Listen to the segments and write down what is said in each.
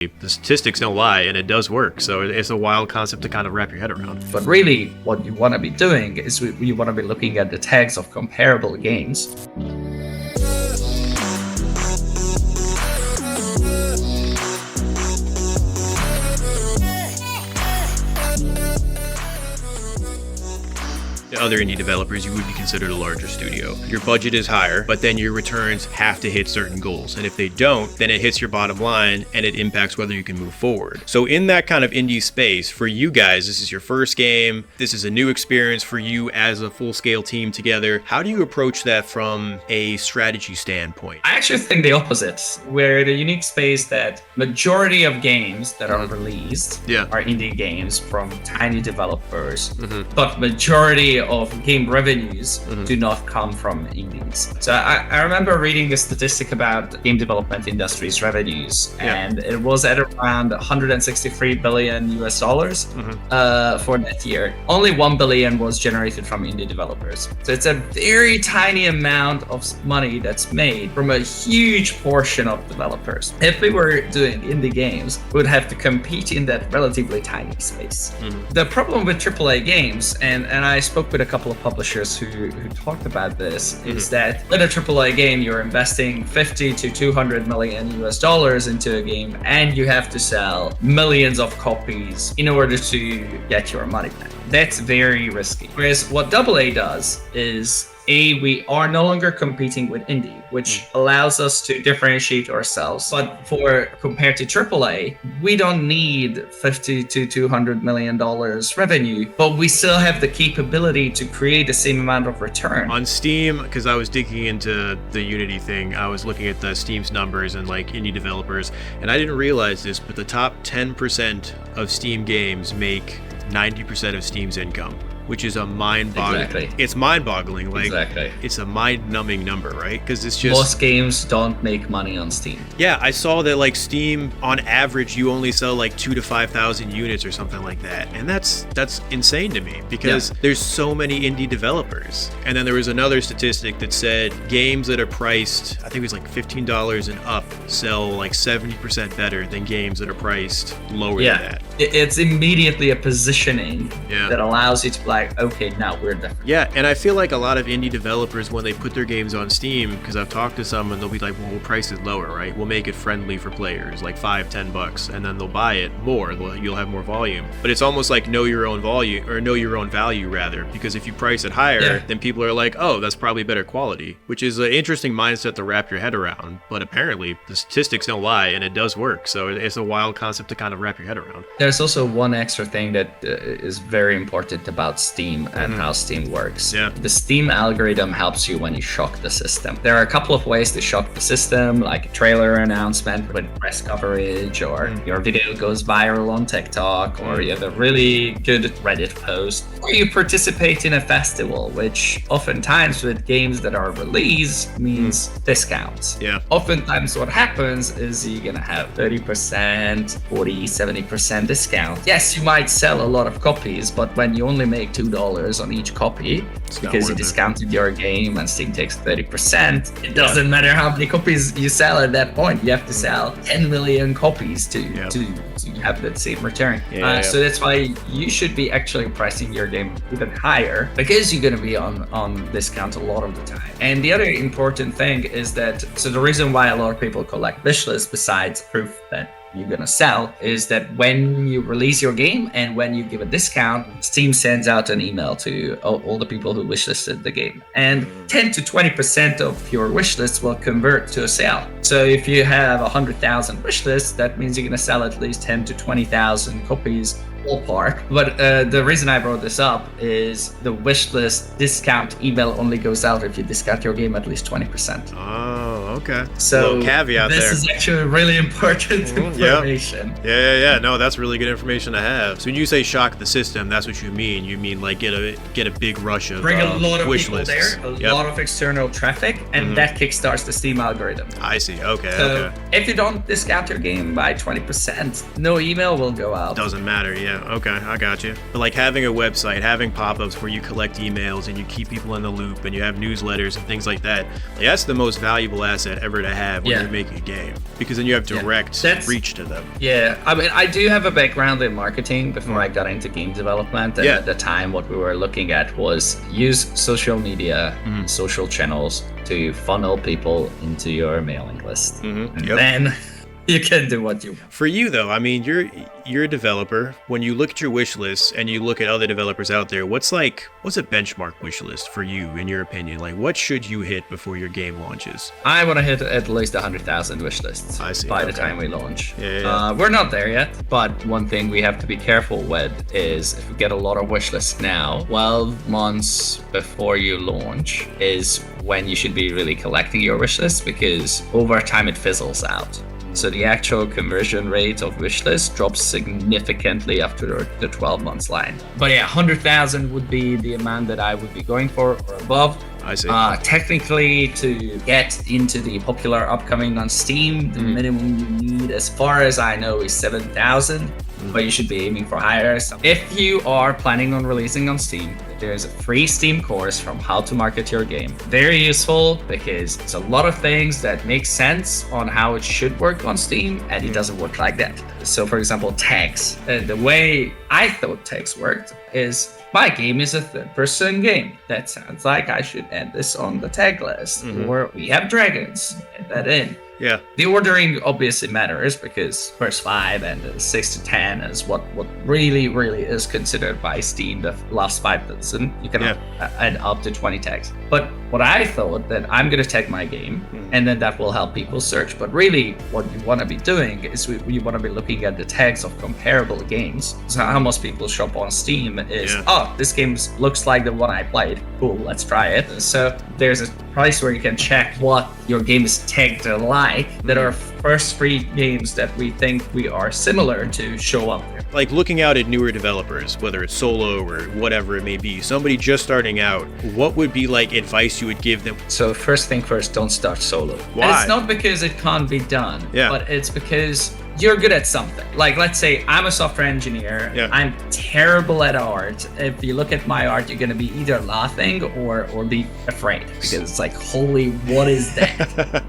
The statistics don't lie, and it does work. So it's a wild concept to kind of wrap your head around. But really, what you want to be doing is you want to be looking at the tags of comparable games. Other indie developers, you would be considered a larger studio. Your budget is higher, but then your returns have to hit certain goals. And if they don't, then it hits your bottom line and it impacts whether you can move forward. So in that kind of indie space, for you guys, this is your first game. This is a new experience for you as a full-scale team together. How do you approach that from a strategy standpoint? I actually think the opposite. We're in a unique space that majority of games that are released are indie games from tiny developers, but majority of game revenues do not come from indies. So I remember reading a statistic about game development industry's revenues, and it was at around 163 billion US dollars for that year. Only 1 billion was generated from indie developers. So it's a very tiny amount of money that's made from a huge portion of developers. If we were doing indie games, we would have to compete in that relatively tiny space. The problem with AAA games, and I spoke with a couple of publishers who talked about this, is that with a AAA game, you're investing 50 to 200 million US dollars into a game, and you have to sell millions of copies in order to get your money back. That's very risky. Whereas what AA does is, we are no longer competing with indie, which allows us to differentiate ourselves. But compared to AAA, we don't need 50 to 200 million dollars revenue, but we still have the capability to create the same amount of return. On Steam, because I was digging into the Unity thing, I was looking at the Steam's numbers and like indie developers, and I didn't realize this, but the top 10% of Steam games make 90% of Steam's income, which is a mind-boggling. Exactly. It's mind-boggling. Like, exactly. It's a mind-numbing number, right? Because it's just most games don't make money on Steam. Yeah, I saw that like Steam, on average, you only sell like 2,000 to 5,000 units or something like that, and that's insane to me because there's so many indie developers. And then there was another statistic that said games that are priced, I think it was like $15 and up, sell like 70% better than games that are priced lower than that. It's immediately a positioning that allows you to be like, okay, now we're different. Yeah, and I feel like a lot of indie developers, when they put their games on Steam, because I've talked to some and they'll be like, well, we'll price it lower, right? We'll make it friendly for players, like $5-10, and then they'll buy it more. You'll have more volume. But it's almost like know your own volume, or know your own value rather, because if you price it higher, then people are like, oh, that's probably better quality, which is an interesting mindset to wrap your head around. But apparently the statistics don't lie, and it does work. So it's a wild concept to kind of wrap your head around. There's also one extra thing that is very important about Steam and how Steam works. The Steam algorithm helps you when you shock the system. There are a couple of ways to shock the system, like a trailer announcement with press coverage, or your video goes viral on TikTok, or you have a really good Reddit post, or you participate in a festival, which oftentimes with games that are released means discounts. Oftentimes what happens is you're gonna have 30%, 40, 70% discount. Yes, you might sell a lot of copies, but when you only make $2 on each copy because you discounted your game and Steam takes 30%, it doesn't matter how many copies you sell at that point. You have to sell 10 million copies to have that same return. So that's why you should be actually pricing your game even higher, because you're going to be on discount a lot of the time. And the other important thing is that, so the reason why a lot of people collect wish lists, besides proof that you're gonna sell, is that when you release your game and when you give a discount, Steam sends out an email to all the people who wishlisted the game, and 10 to 20% of your wishlist will convert to a sale. So if you have 100,000 wishlists, that means you're gonna sell at least 10 to 20,000 copies ballpark. But the reason I brought this up is the wishlist discount email only goes out if you discount your game at least 20%. Oh, okay. So little caveat this there. is actually really important information. Yeah. No, that's really good information to have. So when you say shock the system, that's what you mean. You mean like get a big rush of bring a lot of wish people lists. there, a lot of external traffic, and that kickstarts the Steam algorithm. I see. Okay. So if you don't discount your game by 20%, no email will go out. Doesn't matter. Yeah. Okay, I got you. But like having a website, having pop-ups where you collect emails and you keep people in the loop and you have newsletters and things like that, like that's the most valuable asset asset ever to have when you're making a game, because then you have direct reach to them. Yeah, I mean, I do have a background in marketing before I got into game development, and at the time what we were looking at was use social media, social channels to funnel people into your mailing list. And then you can do what you want. For you though, I mean, you're a developer. When you look at your wish list and you look at other developers out there, what's a benchmark wish list for you, in your opinion? Like, what should you hit before your game launches? I want to hit at least 100,000 wish lists by the time we launch. We're not there yet, but one thing we have to be careful with is if we get a lot of wish lists now, 12 months before you launch is when you should be really collecting your wish list, because over time it fizzles out. So the actual conversion rate of wishlist drops significantly after the 12 months line. But yeah, 100,000 would be the amount that I would be going for or above. I see. Technically, to get into the popular upcoming on Steam, the minimum you need, as far as I know, is 7,000. But you should be aiming for higher. So if you are planning on releasing on Steam, there's a free Steam course from how to market your game. Very useful, because it's a lot of things that make sense on how it should work on Steam, and it doesn't work like that. So for example, tags. The way I thought tags worked is, my game is a third-person game. That sounds like I should add this on the tag list. Or we have dragons, add that in. Yeah. The ordering obviously matters, because first 5 and 6 to 10 is what really is considered by Steam the last 5,000. You can add up to 20 tags. But what I thought, that I'm going to tag my game, and then that will help people search. But really what you want to be doing is you want to be looking at the tags of comparable games. So how most people shop on Steam is, oh, this game looks like the one I played. Cool, let's try it. So there's a price where you can check what your game is tagged like, that are first free games that we think we are similar to show up there. Like looking out at newer developers, whether it's solo or whatever it may be, somebody just starting out, what would be like advice you would give them? So first thing first, don't start solo. Why? And it's not because it can't be done, but it's because you're good at something. Like, let's say I'm a software engineer. I'm terrible at art. If you look at my art, you're going to be either laughing or be afraid, because it's like, holy, what is that?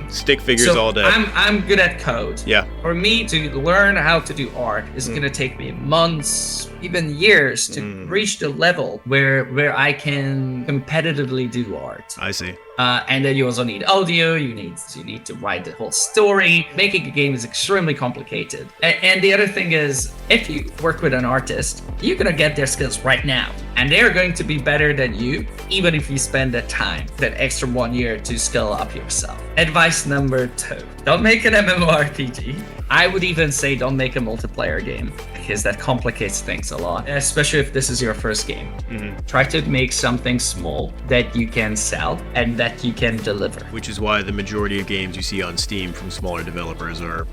Stick figures all day. I'm good at code. Yeah. For me to learn how to do art is going to take me months, even years, to reach the level where I can competitively do art. I see. And then you also need audio, you need to write the whole story. Making a game is extremely complicated. And the other thing is, if you work with an artist, you're gonna get their skills right now. And they're going to be better than you, even if you spend that time, that extra 1 year to skill up yourself. Advice number 2, don't make an MMORPG. I would even say don't make a multiplayer game, because that complicates things a lot, especially if this is your first game. Try to make something small that you can sell and that you can deliver. Which is why the majority of games you see on Steam from smaller developers are,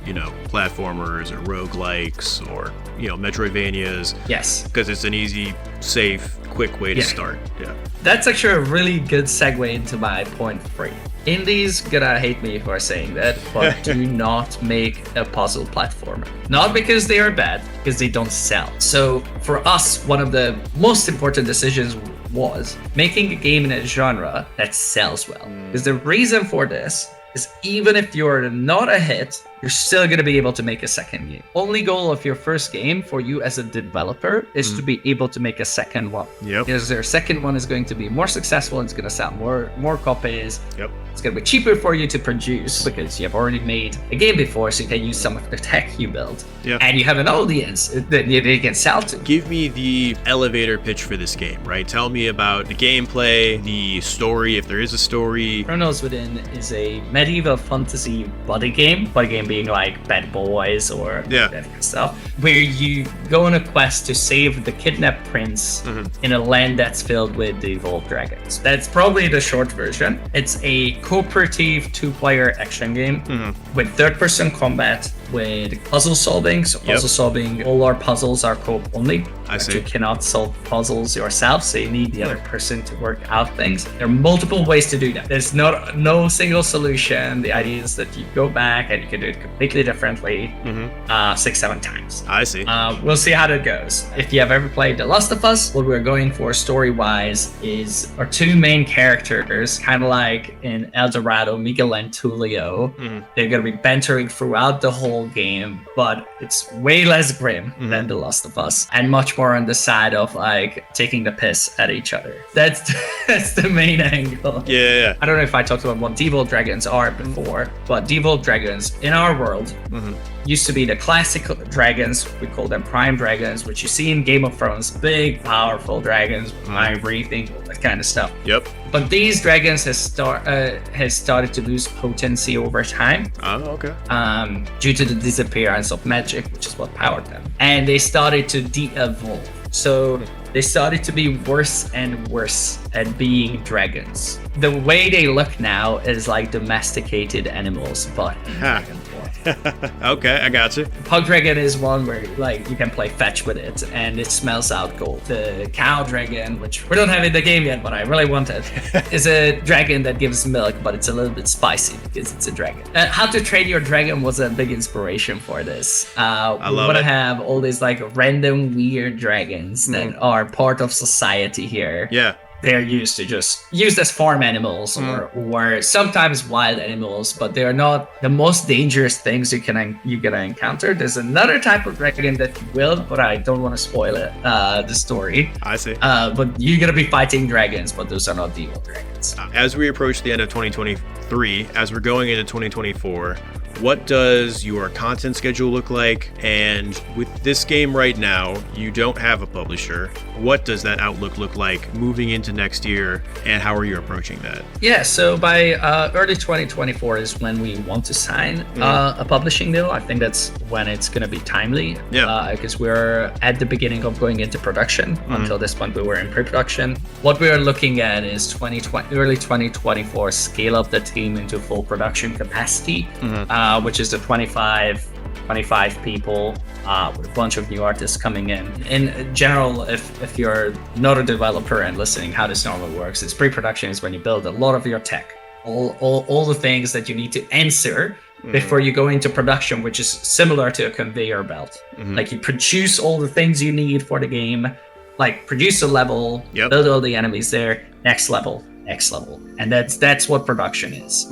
platformers or roguelikes or, Metroidvanias. Yes. Because it's an easy, safe, quick way to start. Yeah. That's actually a really good segue into my point 3. Indies gonna hate me for saying that, but do not make a puzzle platformer. Not because they are bad, because they don't sell. So for us, one of the most important decisions was making a game in a genre that sells well. Because the reason for this is, even if you're not a hit, you're still going to be able to make a second game. Only goal of your first game for you as a developer is to be able to make a second one. Because their second one is going to be more successful, and it's going to sell more copies. It's going to be cheaper for you to produce, because you have already made a game before, so you can use some of the tech you built. And you have an audience that you can sell to. Give me the elevator pitch for this game, right? Tell me about the gameplay, the story, if there is a story. Chronos Within is a medieval fantasy buddy game being like Bad Boys or that kind of stuff, where you go on a quest to save the kidnapped prince in a land that's filled with devolved dragons. That's probably the short version. It's a cooperative 2-player action game with third-person combat with puzzle solving. So puzzle solving, all our puzzles are co-op only. I see. You cannot solve puzzles yourself, so you need the other person to work out things. There are multiple ways to do that. There's no single solution. The idea is that you go back and you can do it completely differently 6-7 times. I see. We'll see how that goes. If you have ever played The Last of Us, what we're going for story-wise is our two main characters, kind of like in El Dorado, Miguel and Tulio. They're going to be bantering throughout the whole game, but it's way less grim than The Last of Us, and much more on the side of like taking the piss at each other. That's the main angle. Yeah. I don't know if I talked about what devolved dragons are before, but devolved dragons in our world used to be the classic dragons. We call them prime dragons, which you see in Game of Thrones, big, powerful dragons, fire breathing, all that kind of stuff. Yep. But these dragons has started to lose potency over time. Oh, okay. Due to the disappearance of magic, which is what powered them, and they started to de-evolve. So they started to be worse and worse at being dragons. The way they look now is like domesticated animals, but in dragon form. Okay, I got you. Pug dragon is one where like you can play fetch with it and it smells out gold. The cow dragon, which we don't have in the game yet, but I really want it, is a dragon that gives milk, but it's a little bit spicy because it's a dragon. How to Train Your Dragon was a big inspiration for this. I love want to it. have all these like random weird dragons that are part of society here. Yeah. They're used to just used as farm animals or sometimes wild animals, but they are not the most dangerous things you're gonna encounter. There's another type of dragon that you will, but I don't want to spoil it, the story. I see. But you're gonna be fighting dragons, but those are not devolved dragons. As we approach the end of 2023, as we're going into 2024, what does your content schedule look like? And with this game right now, you don't have a publisher. What does that outlook look like moving into next year, and how are you approaching that? Yeah, so by early 2024 is when we want to sign a publishing deal. I think that's when it's going to be timely. Yeah. Because we're at the beginning of going into production. Until this point, we were in pre-production. What we are looking at is early 2024, scale up the team into full production capacity. Which is the 25 people with a bunch of new artists coming in. In general, if you're not a developer and listening, how this normally works is pre-production is when you build a lot of your tech, all the things that you need to answer before you go into production, which is similar to a conveyor belt. Like you produce all the things you need for the game, like produce a level, build all the enemies there, next level, and that's what production is.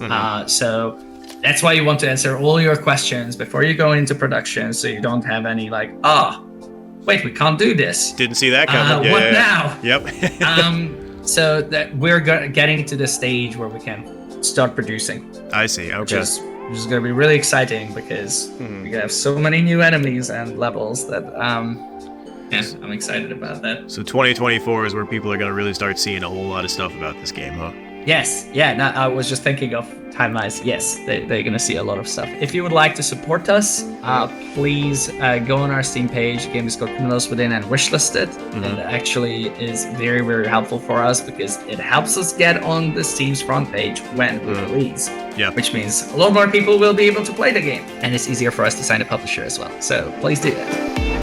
So that's why you want to answer all your questions before you go into production, so you don't have any like, wait, we can't do this. Didn't see that coming. What now? Yep. So that we're getting to the stage where we can start producing. I see. Okay. Which is going to be really exciting because we have so many new enemies and levels that I'm excited about that. So 2024 is where people are going to really start seeing a whole lot of stuff about this game, huh? Yes. Yeah. No, I was just thinking of timelines. Yes, they're going to see a lot of stuff. If you would like to support us, please go on our Steam page. The game is called Criminals Within, and wishlist it. It actually is very, very helpful for us because it helps us get on the Steam's front page when we release. Yeah. Which means a lot more people will be able to play the game. And it's easier for us to sign a publisher as well. So please do that.